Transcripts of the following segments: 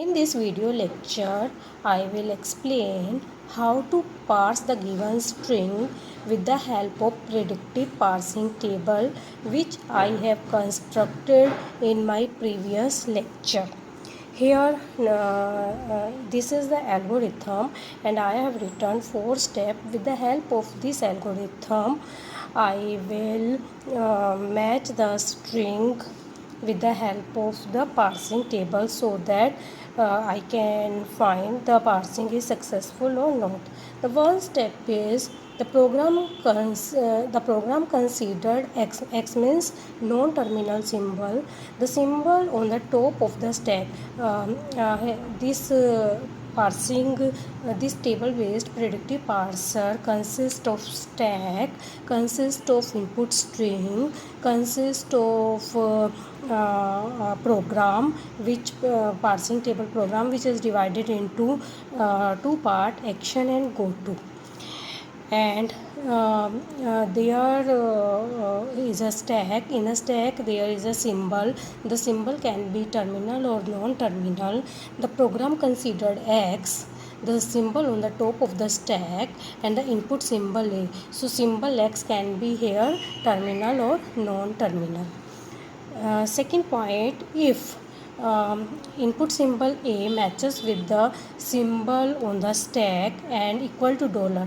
In this video lecture, I will explain how to parse the given string with the help of predictive parsing table which I have constructed in my previous lecture. Here, this is the algorithm and I have written 4 steps. With the help of this algorithm, I will match the string with the help of the parsing table so that I can find the parsing is successful or not. The one step is the program considered x means non-terminal symbol, the symbol on the top of the stack. This parsing this table based predictive parser consists of stack, consists of input string, consists of program which parsing table program which is divided into two part, action and go to. And there is a stack. In a stack there is a symbol. The symbol can be terminal or non-terminal. The program considered x, the symbol on the top of the stack, and the input symbol a. So symbol x can be here terminal or non-terminal. Second point, if input symbol A matches with the symbol on the stack and equal to dollar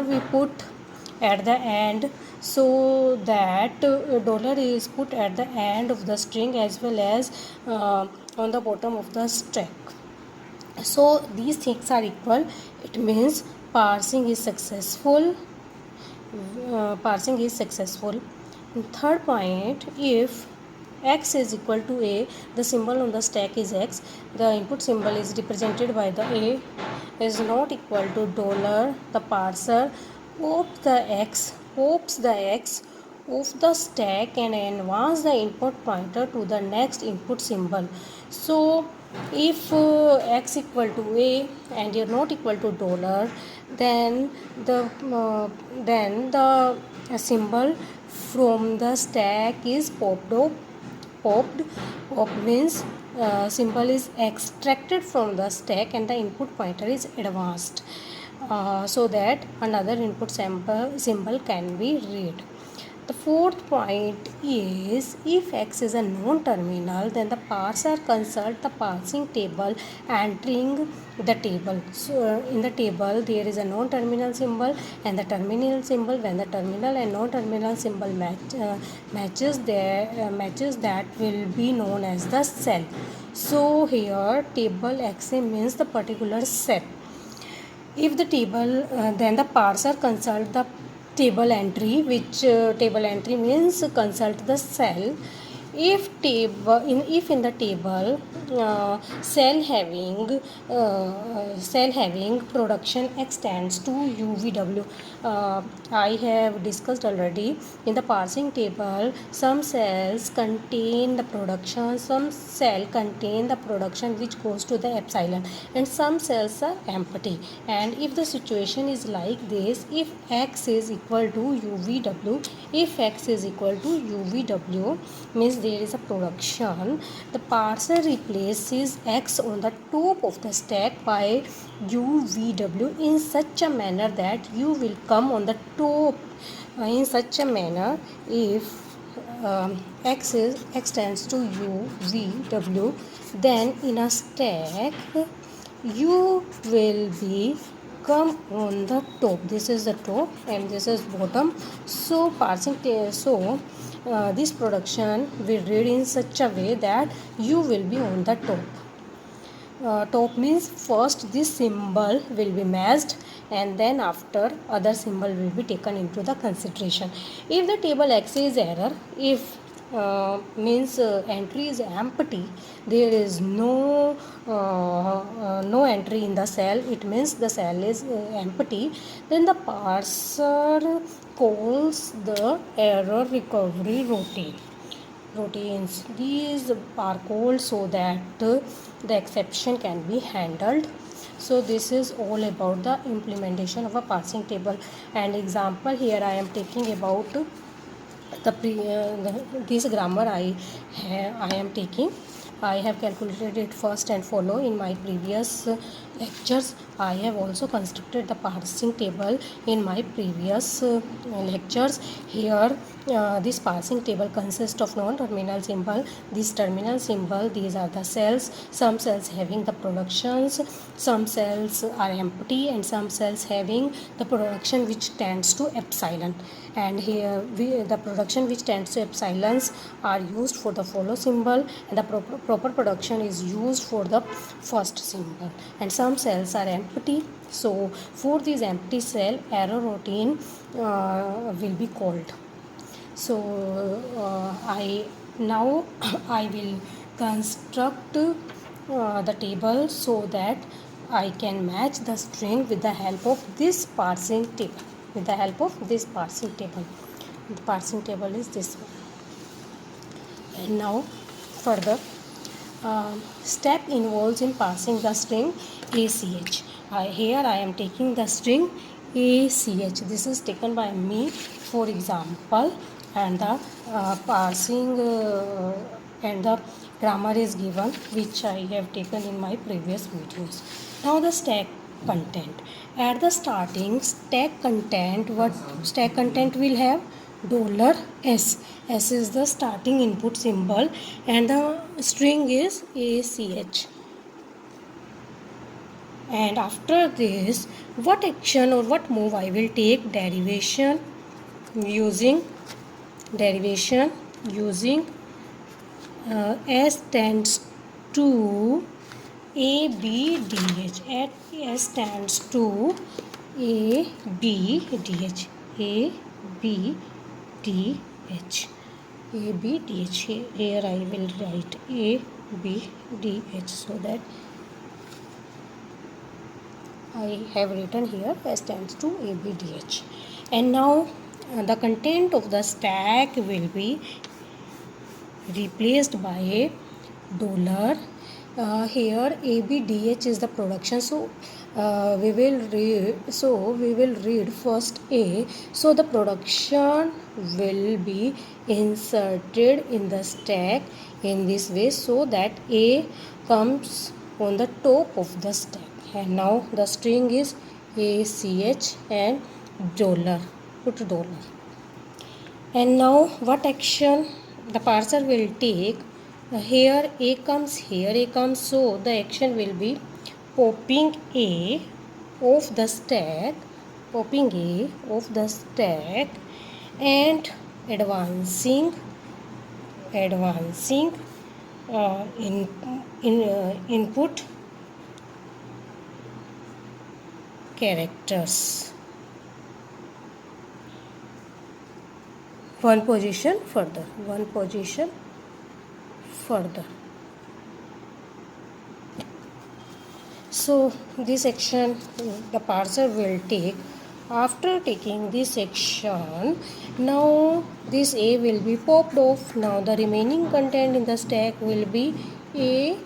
we put at the end, so that dollar is put at the end of the string as well as on the bottom of the stack. So these things are equal, it means parsing is successful. Third point, if x is equal to a, the symbol on the stack is x, the input symbol is represented by the a is not equal to dollar, the parser pops the x of the stack and advance the input pointer to the next input symbol. So if x equal to a and you're not equal to dollar, then the symbol from the stack is popped. Pop means symbol is extracted from the stack and the input pointer is advanced so that another input symbol can be read. The fourth point is, if x is a non-terminal, then the parser consult the parsing table entering the table. So in the table there is a non-terminal symbol and the terminal symbol. When the terminal and non-terminal symbol matches that will be known as the cell. So here table XA means the particular cell. If the table then the parser consult the table entry, which table entry means consult the cell. If in the table cell having production extends to UVW, I have discussed already. In the parsing table, some cells contain the production, some cell contain the production which goes to the epsilon, and some cells are empty. And if the situation is like this, if x is equal to UVW, means there is a production, the parser replaces x on the top of the stack by UVW in such a manner that u will come on the top in such a manner. If x tends to UVW, then in a stack u will be come on the top. This is the top and this is bottom. So this production will read in such a way that u will be on the top. Top means first this symbol will be matched and then after other symbol will be taken into the consideration. If the table X is error, if means entry is empty, there is no entry in the cell, it means the cell is empty, then the parser calls the error recovery routines. These are called so that the exception can be handled. So this is all about the implementation of a parsing table. And example here I am taking about this grammar I am taking. I have calculated it first and follow. In my previous lectures, I have also constructed the parsing table in my previous lectures. Here this parsing table consists of non-terminal symbol. This terminal symbol, these are the cells. Some cells having the productions, some cells are empty, and some cells having the production which tends to epsilon. And here the production which tends to epsilons are used for the follow symbol, and the proper production is used for the first symbol. And some cells are empty, so for this empty cell error routine will be called. So I now I will construct the table so that I can match the string with the help of this parsing table. With the help of this parsing table, the parsing table is this one. And now further step involves in parsing the string ACH. Here I am taking the string ACH. This is taken by me for example, and the parsing and the grammar is given, which I have taken in my previous videos. Now the stack content. At the starting stack content, what stack content will have? $S. S is the starting input symbol, and the string is ACH. And after this, what action or what move I will take? Using S tends to ABDH. At S stands to ABDH. ABDH. Here I will write ABDH so that I have written here S stands to ABDH. And now the content of the stack will be replaced by a dollar. Here ABDH is the production, so we will read first A. So the production will be inserted in the stack in this way, so that A comes on the top of the stack. And now the string is ACH and dollar. Put dollar. And now what action the parser will take? Here A comes, so the action will be popping A off the stack, and advancing input characters one position further. So this action the parser will take. After taking this action, now this A will be popped off. Now the remaining content in the stack will be A,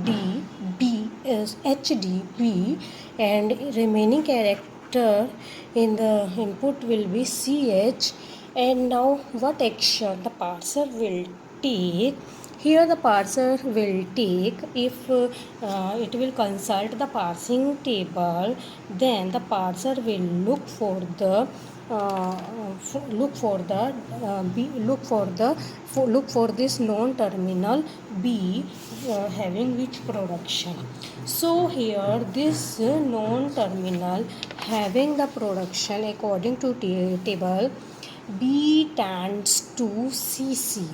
D, B, S, H, D, B, and remaining character in the input will be CH. And now what action the parser will take? Here the parser will take, if it will consult the parsing table, then the parser will look for this non-terminal B having which production. So here this non-terminal having the production according to table B tends to CC.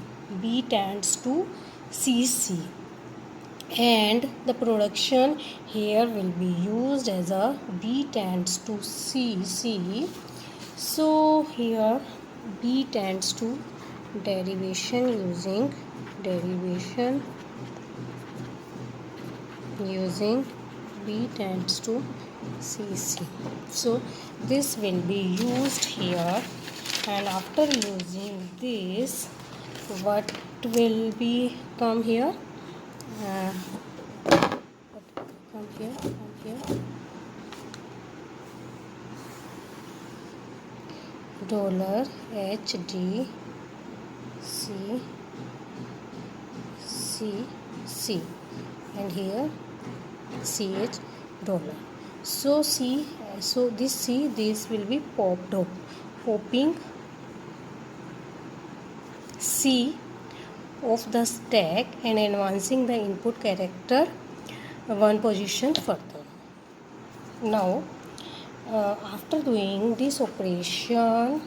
And the production here will be used as a B tends to CC. So here B tends to derivation using B tends to CC. So this will be used here, and after using this, what will be come here? Come here. $HD C C, and here CH dollar. So this will be popped up, popping C of the stack and advancing the input character one position further. Now, after doing this operation,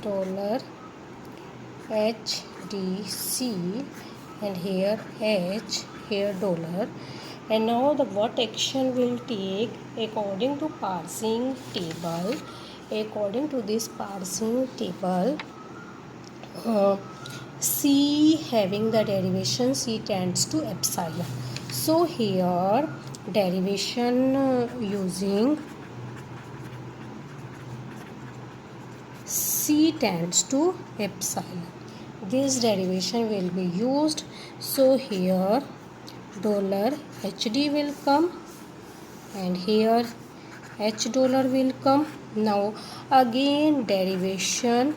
dollar HDC, and here H, here dollar, and now the what action will take according to parsing table. According to this parsing table, C having the derivation C tends to epsilon. So here derivation using C tends to epsilon. This derivation will be used. So here dollar HD will come, and here H dollar will come. Now again derivation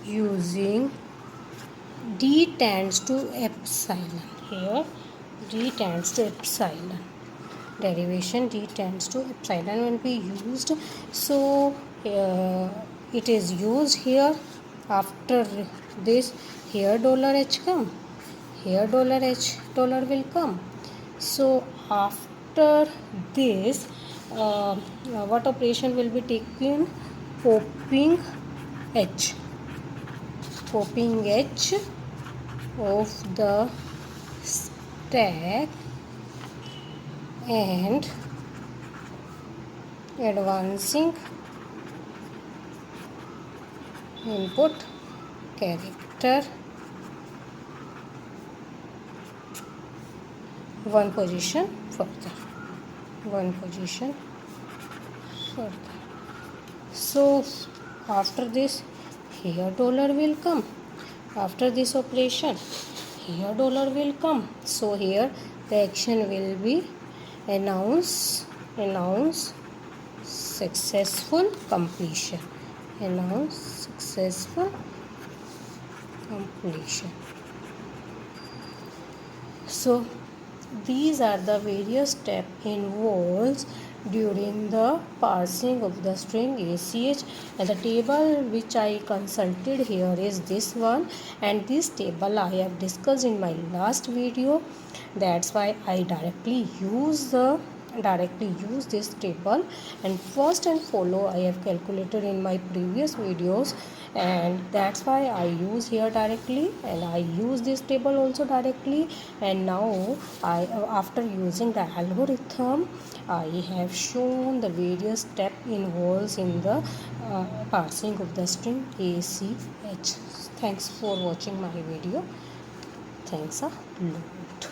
using D tends to epsilon. Here D tends to epsilon. Derivation D tends to epsilon will be used. So it is used here. After this, here dollar H come, here dollar H dollar will come. So after this, what operation will be taken? Popping H. Popping H of the stack and advancing input character one position further. So after this, here dollar will come. After this operation, here dollar will come. So here the action will be announce successful completion. Announce successful completion. So these are the various steps involved during the parsing of the string ACH, and the table which I consulted here is this one, and this table I have discussed in my last video. That's why I directly use this table, and first and follow I have calculated in my previous videos, and that's why I use here directly, and I use this table also directly. And now after using the algorithm, I have shown the various steps involved in the parsing of the string ACH. Thanks for watching my video. Thanks a lot.